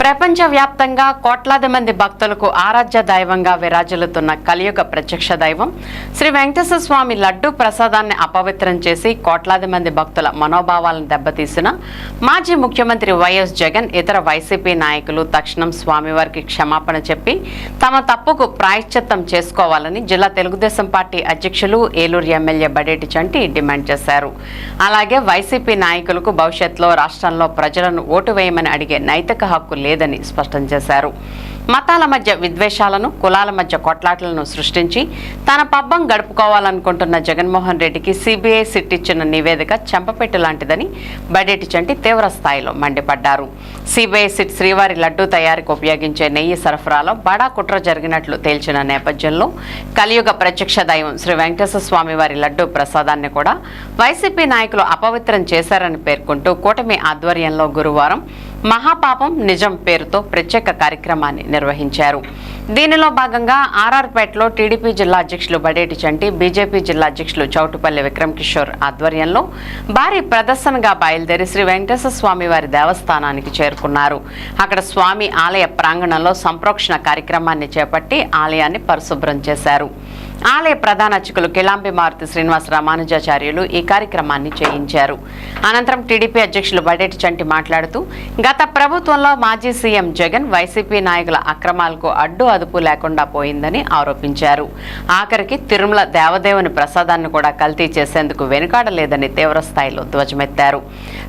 ప్రపంచవ్యాప్తంగా కోట్లాది మంది భక్తులకు ఆరాధ్య దైవంగా విరాజిల్లుతున్న కలియుగ ప్రత్యక్ష దైవం శ్రీ వెంకటేశ్వర స్వామి లడ్డూ ప్రసాదాన్ని అపవిత్రం చేసి కోట్లాది మంది భక్తుల మనోభావాలను దెబ్బతీసిన మాజీ ముఖ్యమంత్రి వైఎస్ జగన్ ఇతర వైసీపీ నాయకులు తక్షణం స్వామివారికి క్షమాపణ చెప్పి తమ తప్పుకు ప్రాయశ్చిత్తం చేసుకోవాలని జిల్లా తెలుగుదేశం పార్టీ అధ్యక్షులు ఏలూరు ఎమ్మెల్యే బడేటి చంటి డిమాండ్ చేశారు. అలాగే వైసీపీ నాయకులకు భవిష్యత్తులో రాష్ట్రంలో ప్రజలను ఓటు వేయమని అడిగే నైతిక హక్కు లేదని స్పష్టం చేశారు. మతాల మధ్య విద్వేషాలను, కులాల మధ్య కొట్లాటలను సృష్టించి తన పబ్బం గడుపుకోవాలనుకుంటున్న జగన్మోహన్ రెడ్డికి సిబిఐ సిట్ ఇచ్చిన నివేదిక చెంపపెట్టు లాంటిదని బడేటి చంటి తీవ్ర స్థాయిలో మండిపడ్డారు. సిబిఐ సిట్ శ్రీవారి లడ్డూ తయారీకి ఉపయోగించే నెయ్యి సరఫరాలో బడా కుట్ర జరిగినట్లు తేల్చిన నేపథ్యంలో కలియుగ ప్రత్యక్ష దైవం శ్రీ వెంకటేశ్వర స్వామి వారి లడ్డూ ప్రసాదాన్ని కూడా వైసీపీ నాయకులు అపవిత్రం చేశారని పేర్కొంటూ కూటమి ఆధ్వర్యంలో గురువారం మహాపాపం నిజం పేరుతో ప్రత్యేక కార్యక్రమాన్ని నిర్వహించారు. దీనిలో భాగంగా ఆర్ఆర్పేటలో టీడీపీ జిల్లా అధ్యక్షులు బడేటి చంటి, బీజేపీ జిల్లా అధ్యక్షులు చౌటుపల్లి విక్రమ్ కిషోర్ ఆధ్వర్యంలో భారీ ప్రదర్శనగా బయలుదేరి శ్రీ వెంకటేశ్వర స్వామి వారి దేవస్థానానికి చేరుకున్నారు. అక్కడ స్వామి ఆలయ ప్రాంగణంలో సంప్రోక్షణ కార్యక్రమాన్ని చేపట్టి ఆలయాన్ని పరిశుభ్రం చేశారు. ఆలయ ప్రధాన అర్చకులు కిలాంబి మారుతి శ్రీనివాస రామానుజాచార్యులు ఈ కార్యక్రమాన్ని చేయించారు. అనంతరం టీడీపీ అధ్యక్షులు బడేటి చంటి మాట్లాడుతూ గత ప్రభుత్వంలో మాజీ సీఎం జగన్ వైసీపీ నాయకుల అక్రమాలకు అడ్డు అదుపు లేకుండా పోయిందని ఆరోపించారు. ఆఖరికి తిరుమల దేవదేవుని ప్రసాదాన్ని కూడా కల్తీ చేసేందుకు వెనుకాడలేదని తీవ్రస్థాయిలో ధ్వజమెత్తారు.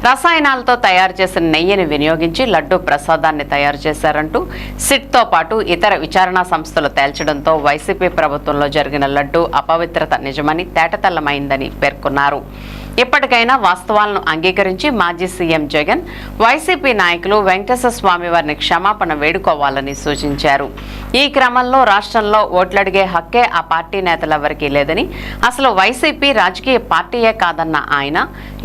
రసాయనాలతో తయారు చేసిన నెయ్యిని వినియోగించి లడ్డూ ప్రసాదాన్ని తయారు చేశారంటూ సిట్తో పాటు ఇతర విచారణా సంస్థలు తేల్చడంతో వైసీపీ ప్రభుత్వంలో జరిగిన లడ్డూ అపవిత్రత నిజమని తేటతెల్లమైందని పేర్కొన్నారు. ఇప్పటికైనా వాస్తవాలను అంగీకరించి మాజీ సీఎం జగన్, వైసీపీ నాయకులు వెంకటేశ్వర స్వామి వారిని క్షమాపణ వేడుకోవాలని సూచించారు. ఈ క్రమంలో రాష్ట్రంలో ఓట్లడిగే హక్కే ఆ పార్టీ నేతలెవరికీ లేదని, అసలు వైసీపీ రాజకీయ పార్టీయే కాదన్న ఆయన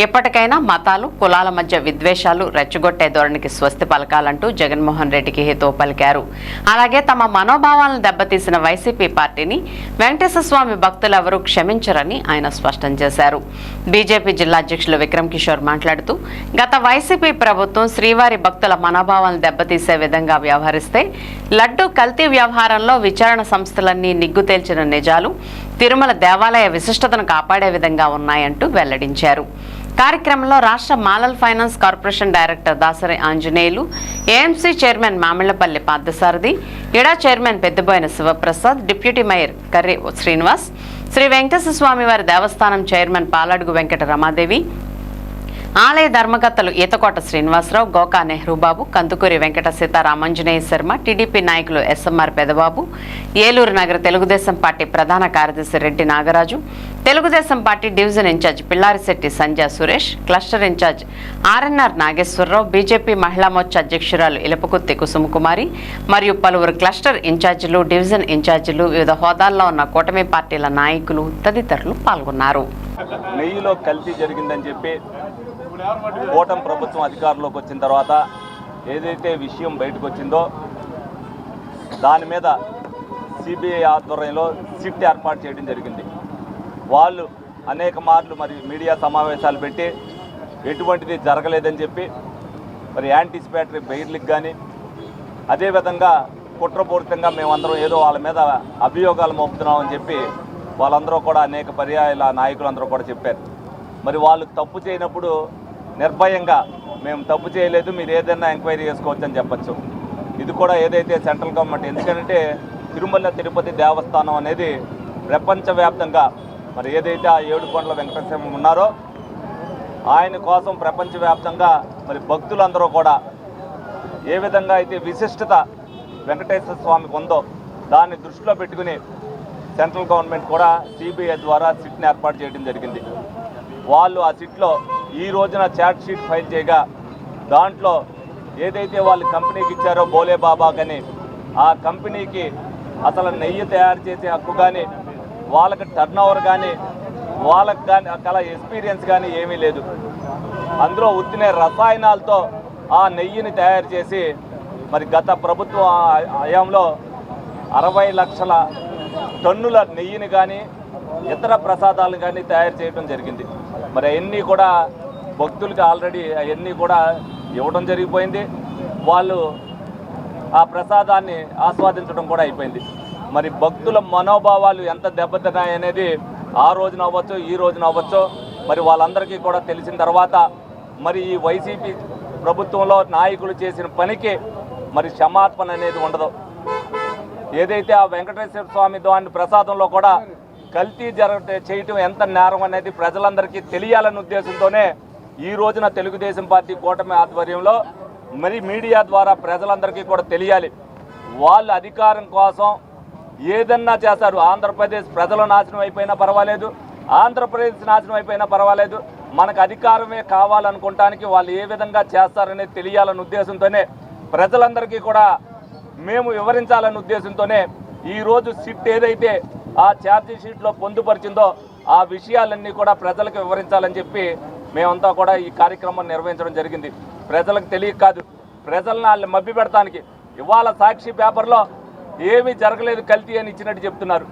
ఎప్పటికైనా మతాలు, కులాల మధ్య విద్వేషాలు రెచ్చగొట్టే ధోరణికి స్వస్తి పలకాలంటూ జగన్మోహన్ రెడ్డికి హితవు పలికారు. అలాగే తమ మనోభావాలను దెబ్బతీసిన వైసీపీ పార్టీని వెంకటేశ్వర స్వామి భక్తులెవరూ క్షమించరని ఆయన స్పష్టం చేశారు. బీజేపీ జిల్లా అధ్యక్షులు విక్రమ్ కిషోర్ మాట్లాడుతూ గత వైసీపీ ప్రభుత్వం శ్రీవారి భక్తుల మనోభావాలను దెబ్బతీసే విధంగా వ్యవహరిస్తే లడ్డూ కల్తీ వ్యవహారంలో విచారణ సంస్థలన్నీ నిగ్గు తేల్చిన నిజాలు తిరుమల దేవాలయ విశిష్టతను కాపాడే విధంగా ఉన్నాయంటూ వెల్లడించారు. కార్యక్రమంలో రాష్ట్ర మాలల్ finance corporation director Dasari Anjaneyulu, AMC chairman Mamillapalli Parthasarathi, ఇడా chairman Peddaboina Sivaprasad, deputy mayor Karri Srinivas, Sri Venkateswara Swamy వారి దేవస్థానం చైర్మన్ పాలడుగు వెంకట రమాదేవి, ఆలయ ధర్మకర్తలు ఈతకోట శ్రీనివాసరావు, గోకా నెహ్రూబాబు, కందుకూరి వెంకట సీతారామంజనేయ శర్మ, టీడీపీ నాయకులు ఎస్ఎంఆర్ పెదబాబు, ఏలూరు నగర తెలుగుదేశం పార్టీ ప్రధాన కార్యదర్శి Reddy Nagaraju, Telugudesam party division incharge Pillarisetti Sandhya Suresh, cluster incharge RNR Nageswararao, BJP Mahila Morcha అధ్యక్షురాలు ఇలపకుర్తి కుసుమకుమారి మరియు పలువురు క్లస్టర్ ఇన్ఛార్జీలు, డివిజన్ ఇన్ఛార్జీలు, వివిధ హోదాల్లో ఉన్న కూటమి పార్టీల నాయకులు తదితరులు పాల్గొన్నారు. నెయ్యిలో కల్తీ జరిగిందని చెప్పి కూటమి ప్రభుత్వం అధికారంలోకి వచ్చిన తర్వాత ఏదైతే విషయం బయటకు వచ్చిందో దాని మీద సిబిఐ ఆధ్వర్యంలో సిట్ ఏర్పాటు చేయడం జరిగింది. వాళ్ళు అనేక మార్లు మరి మీడియా సమావేశాలు పెట్టి ఎటువంటిది జరగలేదని చెప్పి మరి యాంటిసిపేటరీ బెయిల్కి కానీ అదేవిధంగా కుట్రపూరితంగా మేమందరం ఏదో వాళ్ళ మీద అభియోగాలు మోపుతున్నామని చెప్పి వాళ్ళందరూ కూడా అనేక పర్యాయాల నాయకులందరూ కూడా చెప్పారు. మరి వాళ్ళు తప్పు చేయనప్పుడు నిర్భయంగా మేము తప్పు చేయలేదు, మీరు ఏదైనా ఎంక్వైరీ చేసుకోవచ్చు అని చెప్పచ్చు. ఇది కూడా ఏదైతే సెంట్రల్ గవర్నమెంట్, ఎందుకంటే తిరుమల తిరుపతి దేవస్థానం అనేది ప్రపంచవ్యాప్తంగా మరి ఏదైతే ఆ 7 కొండల వెంకటేశ్వర ఉన్నారో ఆయన కోసం ప్రపంచవ్యాప్తంగా మరి భక్తులందరూ కూడా ఏ విధంగా అయితే విశిష్టత వెంకటేశ్వర స్వామికి ఉందో దాన్ని దృష్టిలో పెట్టుకుని సెంట్రల్ గవర్నమెంట్ కూడా సిబిఐ ద్వారా సిట్ని ఏర్పాటు చేయడం జరిగింది. వాళ్ళు ఆ సిట్లో ఈ రోజున ఛార్జ్ షీట్ ఫైల్ చేయగా దాంట్లో ఏదైతే వాళ్ళు కంపెనీకి ఇచ్చారో బోలే బాబా కానీ ఆ కంపెనీకి అసలు నెయ్యి తయారు చేసే హక్కు కానీ వాళ్ళకి టర్న్ ఓవర్ కానీ వాళ్ళకి కానీ అలా ఎక్స్పీరియన్స్ కానీ ఏమీ లేదు. అందులో ఉత్తినే రసాయనాలతో ఆ నెయ్యిని తయారు చేసి మరి గత ప్రభుత్వ హయాంలో 60 లక్షల టన్నుల నెయ్యిని కానీ ఇతర ప్రసాదాలను కానీ తయారు చేయడం జరిగింది. మరి అవన్నీ కూడా భక్తులకి ఆల్రెడీ అవన్నీ కూడా ఇవ్వడం జరిగిపోయింది. వాళ్ళు ఆ ప్రసాదాన్ని ఆస్వాదించడం కూడా అయిపోయింది. మరి భక్తుల మనోభావాలు ఎంత దెబ్బతిన్నాయనేది ఆ రోజున అవ్వచ్చు, ఈ రోజున అవ్వచ్చు, మరి వాళ్ళందరికీ కూడా తెలిసిన తర్వాత మరి ఈ వైసీపీ ప్రభుత్వంలో నాయకులు చేసిన పనికి మరి క్షమాపణ అనేది ఉండదు. ఏదైతే ఆ వెంకటేశ్వర స్వామి దాని ప్రసాదంలో కూడా కల్తీ చేయటం ఎంత నేరం అనేది ప్రజలందరికీ తెలియాలనే ఉద్దేశంతోనే ఈ రోజున తెలుగుదేశం పార్టీ కూటమి ఆధ్వర్యంలో మరి మీడియా ద్వారా ప్రజలందరికీ కూడా తెలియాలి. వాళ్ళు అధికారం కోసం ఏదన్నా చేస్తారు. ఆంధ్రప్రదేశ్ ప్రజల నాశనం అయిపోయినా పర్వాలేదు, ఆంధ్రప్రదేశ్ నాశనం అయిపోయినా పర్వాలేదు, మనకు అధికారమే కావాలనుకోవటానికి వాళ్ళు ఏ విధంగా చేస్తారనేది తెలియాలనే ఉద్దేశంతోనే ప్రజలందరికీ కూడా మేము వివరించాలనే ఉద్దేశంతోనే ఈరోజు సిట్ ఏదైతే ఆ ఛార్జీ షీట్లో పొందుపరిచిందో ఆ విషయాలన్నీ కూడా ప్రజలకు వివరించాలని చెప్పి మేమంతా కూడా ఈ కార్యక్రమం నిర్వహించడం జరిగింది. ప్రజలకు తెలియక కాదు, ప్రజలను వాళ్ళు మభ్య పెడతానికి. ఇవాళ సాక్షి పేపర్లో ఏమీ జరగలేదు కల్తీ అని ఇచ్చినట్టు చెప్తున్నారు.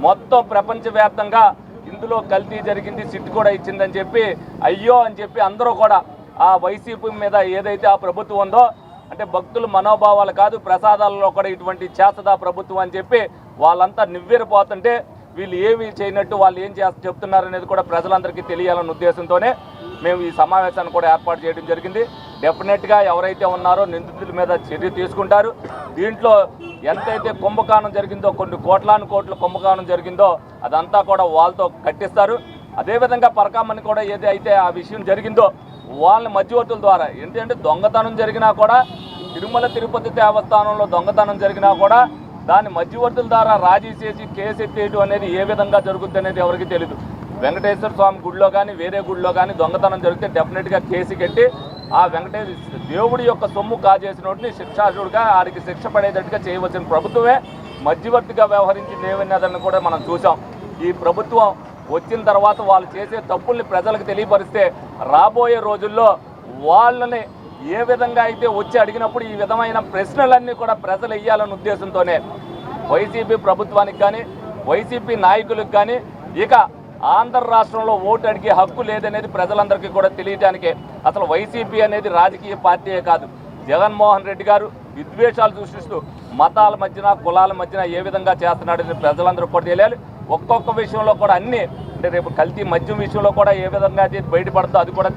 మొత్తం ప్రపంచవ్యాప్తంగా ఇందులో కల్తీ జరిగింది, సిట్ కూడా ఇచ్చిందని చెప్పి అయ్యో అని చెప్పి అందరూ కూడా ఆ వైసీపీ మీద ఏదైతే ఆ ప్రభుత్వం ఉందో, అంటే భక్తుల మనోభావాలు కాదు ప్రసాదాలలో కూడా ఇటువంటి చేస్తదా ప్రభుత్వం అని చెప్పి వాళ్ళంతా నివ్వెరపోతుంటే వీళ్ళు ఏమి చేయనట్టు వాళ్ళు ఏం చెప్తున్నారు అనేది కూడా ప్రజలందరికీ తెలియాలన్న ఉద్దేశంతోనే మేము ఈ సమావేశాన్ని కూడా ఏర్పాటు చేయడం జరిగింది. డెఫినెట్గా ఎవరైతే ఉన్నారో నిందితుల మీద చర్య తీసుకుంటారు. దీంట్లో ఎంతైతే కుంభకోణం జరిగిందో, కొన్ని కోట్లాను కోట్ల కుంభకోణం జరిగిందో అదంతా కూడా వాళ్ళతో కట్టిస్తారు. అదేవిధంగా పరకామని కూడా ఏదైతే ఆ విషయం జరిగిందో వాళ్ళని మధ్యవర్తుల ద్వారా, ఎందుకంటే దొంగతనం జరిగినా కూడా తిరుమల తిరుపతి దేవస్థానంలో దొంగతనం జరిగినా కూడా దాన్ని మధ్యవర్తుల ద్వారా రాజీ చేసి కేసు ఎత్తేయడం అనేది ఏ విధంగా జరుగుతుంది అనేది ఎవరికి తెలియదు. వెంకటేశ్వర స్వామి గుడిలో కానీ వేరే గుడిలో కానీ దొంగతనం జరిగితే డెఫినెట్గా కేసు కట్టి ఆ వెంకటేశ్వర దేవుడి యొక్క సొమ్ము కాజేసినోటిని శిక్షార్హుడిగా ఆడికి శిక్ష పడేటట్టుగా చేయవలసిన ప్రభుత్వమే మధ్యవర్తిగా వ్యవహరించింది ఏమన్నదని కూడా మనం చూసాం. ఈ ప్రభుత్వం వచ్చిన తర్వాత వాళ్ళు చేసే తప్పుల్ని ప్రజలకు తెలియపరిస్తే రాబోయే రోజుల్లో వాళ్ళని ఏ విధంగా అయితే వచ్చి అడిగినప్పుడు ఈ విధమైన ప్రశ్నలన్నీ కూడా ప్రజలు వేయాలన్న ఉద్దేశంతోనే వైసీపీ ప్రభుత్వానికి కానీ వైసీపీ నాయకులకు కానీ ఇక ఆంధ్ర రాష్ట్రంలో ఓటు అడిగే హక్కు లేదనేది ప్రజలందరికీ కూడా తెలియటానికే. అసలు వైసీపీ అనేది రాజకీయ పార్టీయే కాదు. జగన్మోహన్ రెడ్డి గారు విద్వేషాలు సృష్టిస్తూ మతాల మధ్యన కులాల మధ్యన ఏ విధంగా చేస్తున్నాడని ప్రజలందరూ కూడా తెలియాలి. ఒక్కొక్క విషయంలో కూడా అన్నీ, అంటే రేపు కల్తీ మద్యం విషయంలో కూడా ఏ విధంగా అయితే బయటపడుతుందో అది కూడా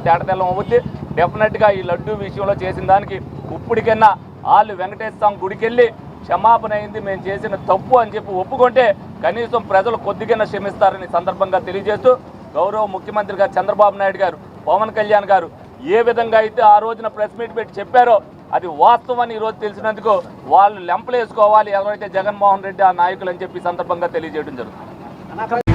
తేటతెల్లం అవుద్ది. డెఫినెట్గా ఈ లడ్డూ విషయంలో చేసిన దానికి ఇప్పటికైనా వాళ్ళు వెంకటేశ్వర స్వామి గుడికి వెళ్ళి క్షమాపణ అయింది, మేము చేసిన తప్పు అని చెప్పి ఒప్పుకుంటే కనీసం ప్రజలు కొద్దిగా క్షమిస్తారని సందర్భంగా తెలియజేస్తూ గౌరవ ముఖ్యమంత్రిగా చంద్రబాబు నాయుడు గారు, పవన్ కళ్యాణ్ గారు ఏ విధంగా అయితే ఆ రోజున ప్రెస్ మీట్ పెట్టి చెప్పారో అది వాస్తవాన్ని ఈరోజు తెలిసినందుకు వాళ్ళు లెంపలేసుకోవాలి ఎవరైతే జగన్మోహన్ రెడ్డి ఆ నాయకులు అని చెప్పి సందర్భంగా తెలియజేయడం జరుగుతుంది.